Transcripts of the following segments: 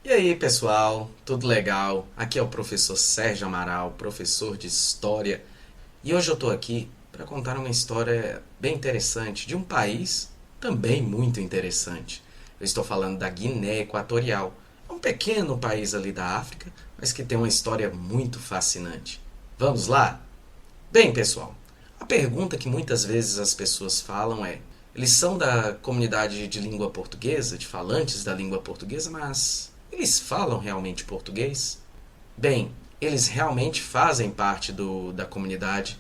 E aí, pessoal, tudo legal? Aqui é o professor Sérgio Amaral, professor de História, e hoje eu estou aqui para contar uma história bem interessante de um país também muito interessante. Eu estou falando da Guiné Equatorial. É um pequeno país ali da África, mas que tem uma história muito fascinante. Vamos lá? Bem, pessoal, a pergunta que muitas vezes as pessoas falam é: eles são da comunidade de língua portuguesa, de falantes da língua portuguesa, mas eles falam realmente português? Bem, eles realmente fazem parte da comunidade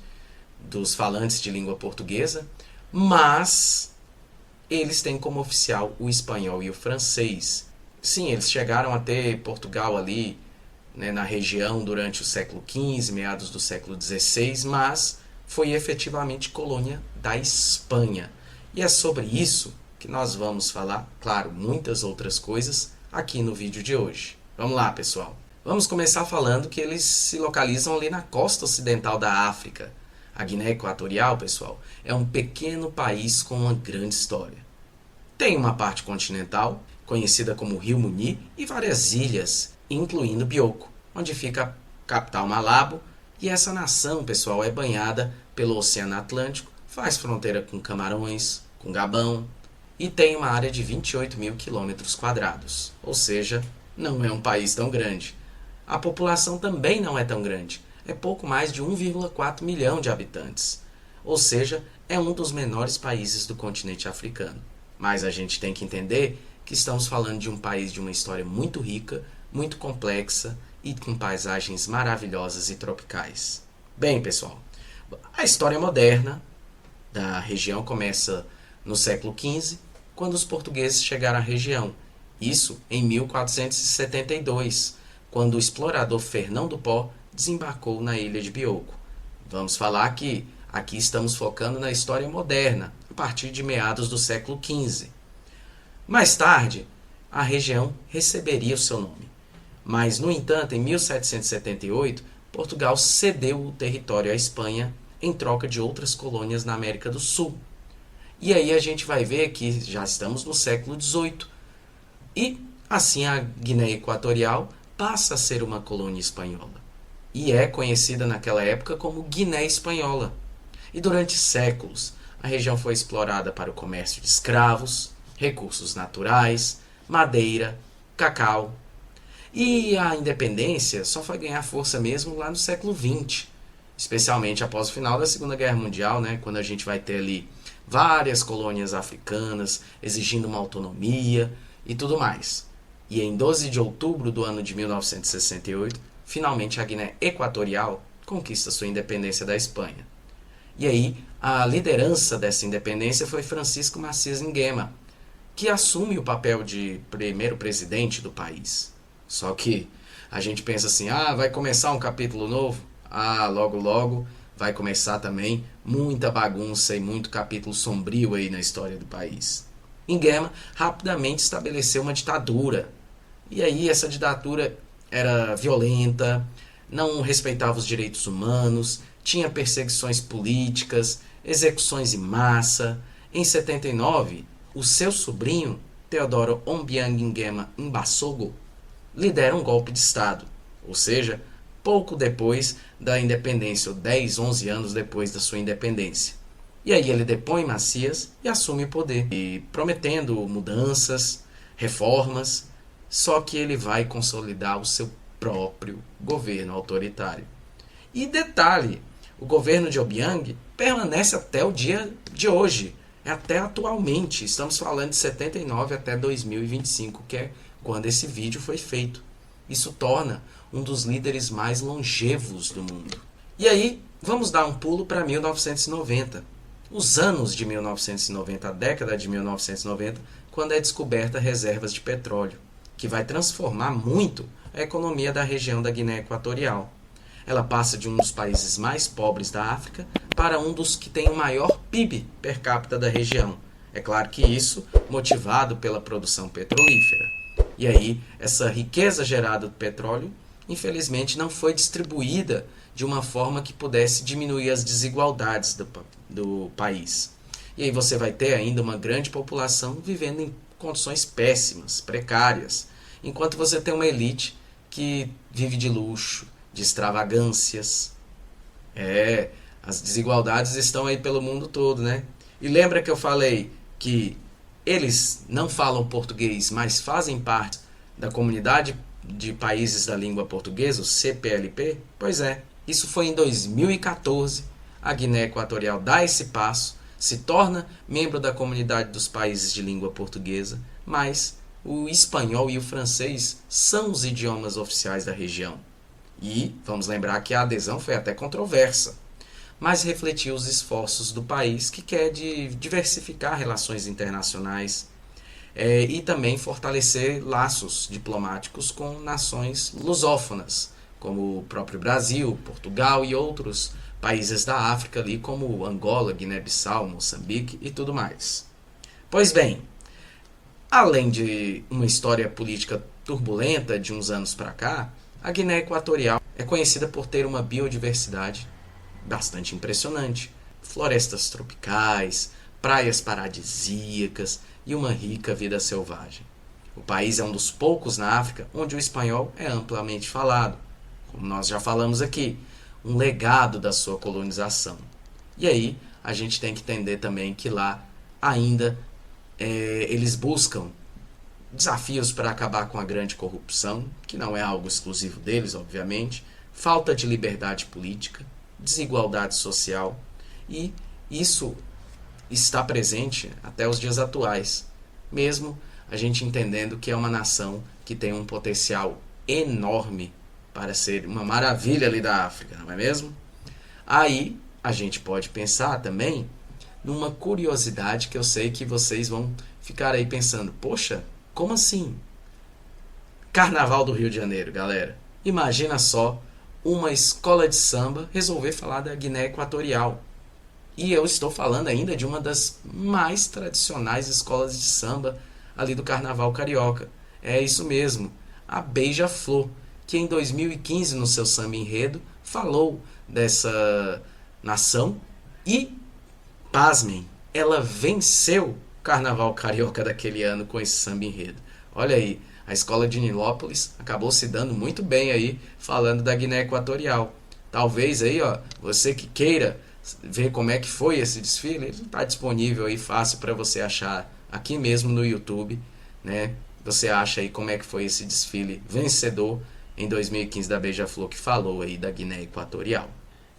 dos falantes de língua portuguesa, mas eles têm como oficial o espanhol e o francês. Sim, eles chegaram a ter Portugal ali, né, na região durante o século XV, meados do século XVI, mas foi efetivamente colônia da Espanha. E é sobre isso que nós vamos falar, claro, muitas outras coisas, aqui no vídeo de hoje. Vamos lá, pessoal. Vamos começar falando que eles se localizam ali na costa ocidental da África. A Guiné Equatorial, pessoal, é um pequeno país com uma grande história. Tem uma parte continental, conhecida como Rio Muni, e várias ilhas, incluindo Bioko, onde fica a capital Malabo, e essa nação, pessoal, é banhada pelo Oceano Atlântico, faz fronteira com Camarões, com Gabão, e tem uma área de 28 mil quilômetros quadrados, ou seja, não é um país tão grande. A população também não é tão grande, é pouco mais de 1,4 milhão de habitantes, ou seja, é um dos menores países do continente africano. Mas a gente tem que entender que estamos falando de um país de uma história muito rica, muito complexa e com paisagens maravilhosas e tropicais. Bem, pessoal, a história moderna da região começa no século XV, quando os portugueses chegaram à região. Isso em 1472, quando o explorador Fernão do Pó desembarcou na ilha de Bioko. Vamos falar que aqui estamos focando na história moderna, a partir de meados do século XV. Mais tarde, a região receberia o seu nome. Mas, no entanto, em 1778, Portugal cedeu o território à Espanha em troca de outras colônias na América do Sul. E aí a gente vai ver que já estamos no século XVIII. E, assim, a Guiné Equatorial passa a ser uma colônia espanhola. E é conhecida naquela época como Guiné Espanhola. E durante séculos, a região foi explorada para o comércio de escravos, recursos naturais, madeira, cacau. E a independência só foi ganhar força mesmo lá no século XX, especialmente após o final da Segunda Guerra Mundial, né, quando a gente vai ter ali várias colônias africanas exigindo uma autonomia e tudo mais. E em 12 de outubro do ano de 1968, finalmente a Guiné Equatorial conquista sua independência da Espanha. E aí, a liderança dessa independência foi Francisco Macias Nguema, que assume o papel de primeiro presidente do país. Só que a gente pensa assim, vai começar um capítulo novo? Logo logo vai começar também muita bagunça e muito capítulo sombrio aí na história do país. Nguema rapidamente estabeleceu uma ditadura. E aí essa ditadura era violenta, não respeitava os direitos humanos, tinha perseguições políticas, execuções em massa. Em 79, o seu sobrinho, Teodoro Obiang Nguema Mbasogo, lidera um golpe de Estado, ou seja, pouco depois da independência, ou 10, 11 anos depois da sua independência. E aí ele depõe Macias e assume o poder, e prometendo mudanças, reformas, só que ele vai consolidar o seu próprio governo autoritário. E detalhe, o governo de Obiang permanece até o dia de hoje, até atualmente. Estamos falando de 79 até 2025, que é quando esse vídeo foi feito. Isso torna um dos líderes mais longevos do mundo. E aí, vamos dar um pulo para 1990. Os anos de 1990, a década de 1990, quando é descoberta reservas de petróleo, que vai transformar muito a economia da região da Guiné Equatorial. Ela passa de um dos países mais pobres da África para um dos que tem o maior PIB per capita da região. É claro que isso motivado pela produção petrolífera. E aí, essa riqueza gerada do petróleo, infelizmente, não foi distribuída de uma forma que pudesse diminuir as desigualdades do país. E aí você vai ter ainda uma grande população vivendo em condições péssimas, precárias, enquanto você tem uma elite que vive de luxo, de extravagâncias. As desigualdades estão aí pelo mundo todo, né? E lembra que eu falei que eles não falam português, mas fazem parte da comunidade de países da língua portuguesa, o CPLP? Pois é, isso foi em 2014. A Guiné Equatorial dá esse passo, se torna membro da comunidade dos países de língua portuguesa, mas o espanhol e o francês são os idiomas oficiais da região. E vamos lembrar que a adesão foi até controversa, mas refletiu os esforços do país que quer diversificar relações internacionais e também fortalecer laços diplomáticos com nações lusófonas, como o próprio Brasil, Portugal e outros países da África, ali como Angola, Guiné-Bissau, Moçambique e tudo mais. Pois bem, além de uma história política turbulenta de uns anos para cá, a Guiné Equatorial é conhecida por ter uma biodiversidade bastante impressionante. Florestas tropicais, praias paradisíacas e uma rica vida selvagem. O país é um dos poucos na África onde o espanhol é amplamente falado, como nós já falamos aqui, um legado da sua colonização. E aí a gente tem que entender também que lá ainda eles buscam desafios para acabar com a grande corrupção, que não é algo exclusivo deles, obviamente, falta de liberdade política, desigualdade social, e isso está presente até os dias atuais, mesmo a gente entendendo que é uma nação que tem um potencial enorme para ser uma maravilha ali da África, não é mesmo? Aí a gente pode pensar também numa curiosidade que eu sei que vocês vão ficar aí pensando, poxa, como assim? Carnaval do Rio de Janeiro, galera. Imagina só uma escola de samba resolver falar da Guiné Equatorial. E eu estou falando ainda de uma das mais tradicionais escolas de samba ali do Carnaval Carioca. É isso mesmo, a Beija-Flor, que em 2015, no seu samba enredo, falou dessa nação e, pasmem, ela venceu o Carnaval Carioca daquele ano com esse samba enredo. Olha aí, a escola de Nilópolis acabou se dando muito bem aí, falando da Guiné Equatorial. Talvez aí, ó, você que queira ver como é que foi esse desfile, ele está disponível aí fácil para você achar aqui mesmo no YouTube, né? Você acha aí como é que foi esse desfile vencedor em 2015 da Beija-Flor, que falou aí da Guiné Equatorial.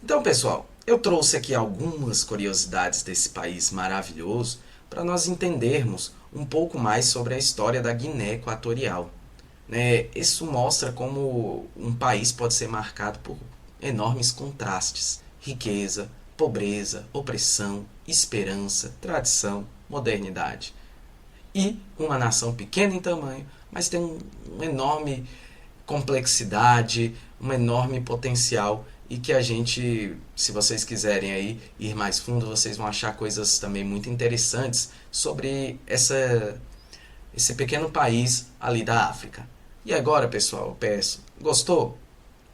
Então, pessoal, eu trouxe aqui algumas curiosidades desse país maravilhoso para nós entendermos um pouco mais sobre a história da Guiné Equatorial. Isso mostra como um país pode ser marcado por enormes contrastes: riqueza, pobreza, opressão, esperança, tradição, modernidade. E uma nação pequena em tamanho, mas tem uma enorme complexidade, um enorme potencial, e que a gente, se vocês quiserem aí ir mais fundo, vocês vão achar coisas também muito interessantes sobre esse pequeno país ali da África. E agora, pessoal, eu peço, gostou?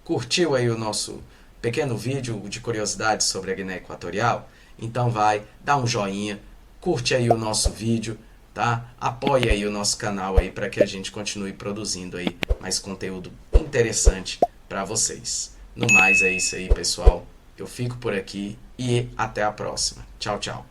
Curtiu aí o nosso pequeno vídeo de curiosidades sobre a Guiné Equatorial? Então vai, dá um joinha, curte aí o nosso vídeo, tá? Apoie aí o nosso canal aí para que a gente continue produzindo aí mais conteúdo interessante para vocês. No mais é isso aí, pessoal. Eu fico por aqui e até a próxima. Tchau, tchau.